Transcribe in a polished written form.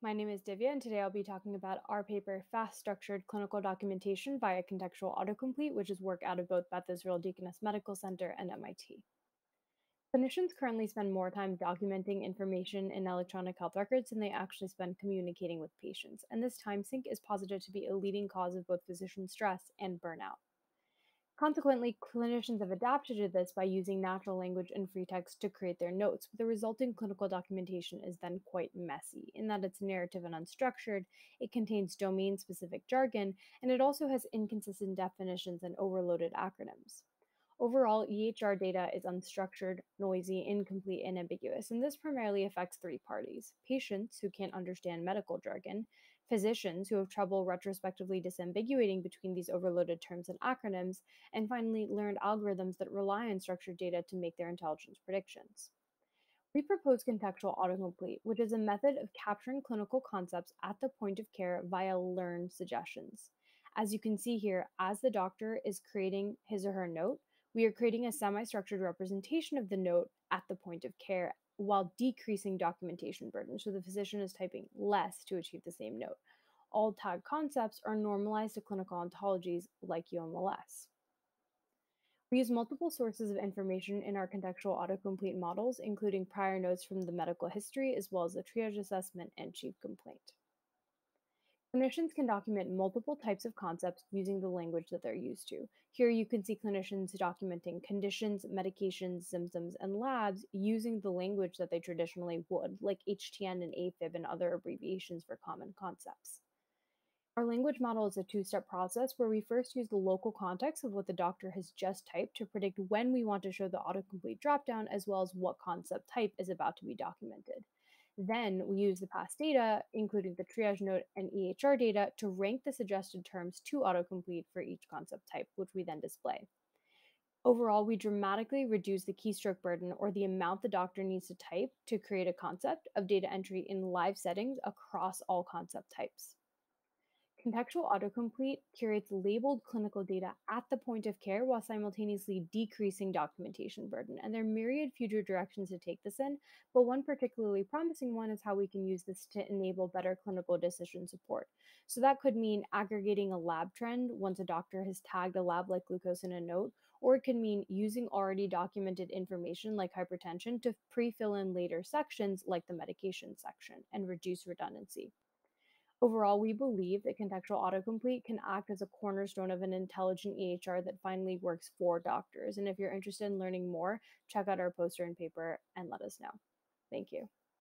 My name is Divya, and today I'll be talking about our paper, Fast Structured Clinical Documentation via Contextual Autocomplete, which is work out of both Beth Israel Deaconess Medical Center and MIT. Clinicians currently spend more time documenting information in electronic health records than they actually spend communicating with patients, and this time sink is posited to be a leading cause of both physician stress and burnout. Consequently, clinicians have adapted to this by using natural language and free text to create their notes, but the resulting clinical documentation is then quite messy, in that it's narrative and unstructured, it contains domain specific jargon, and it also has inconsistent definitions and overloaded acronyms. Overall, EHR data is unstructured, noisy, incomplete, and ambiguous, and this primarily affects three parties: patients who can't understand medical jargon, physicians who have trouble retrospectively disambiguating between these overloaded terms and acronyms, and finally, learned algorithms that rely on structured data to make their intelligence predictions. We propose contextual autocomplete, which is a method of capturing clinical concepts at the point of care via learned suggestions. As you can see here, as the doctor is creating his or her note, we are creating a semi structured representation of the note at the point of care while decreasing documentation burden, so the physician is typing less to achieve the same note. All tag concepts are normalized to clinical ontologies like UMLS. We use multiple sources of information in our contextual autocomplete models, including prior notes from the medical history, as well as the triage assessment and chief complaint. Clinicians can document multiple types of concepts using the language that they're used to. Here you can see clinicians documenting conditions, medications, symptoms, and labs using the language that they traditionally would, like HTN and AFib and other abbreviations for common concepts. Our language model is a two-step process where we first use the local context of what the doctor has just typed to predict when we want to show the autocomplete dropdown, as well as what concept type is about to be documented. Then we use the past data, including the triage note and EHR data, to rank the suggested terms to autocomplete for each concept type, which we then display. Overall, we dramatically reduce the keystroke burden, or the amount the doctor needs to type to create a concept, of data entry in live settings across all concept types. Contextual autocomplete curates labeled clinical data at the point of care while simultaneously decreasing documentation burden. And there are myriad future directions to take this in, but one particularly promising one is how we can use this to enable better clinical decision support. So that could mean aggregating a lab trend once a doctor has tagged a lab like glucose in a note, or it could mean using already documented information like hypertension to pre-fill in later sections like the medication section and reduce redundancy. Overall, we believe that contextual autocomplete can act as a cornerstone of an intelligent EHR that finally works for doctors. And if you're interested in learning more, check out our poster and paper and let us know. Thank you.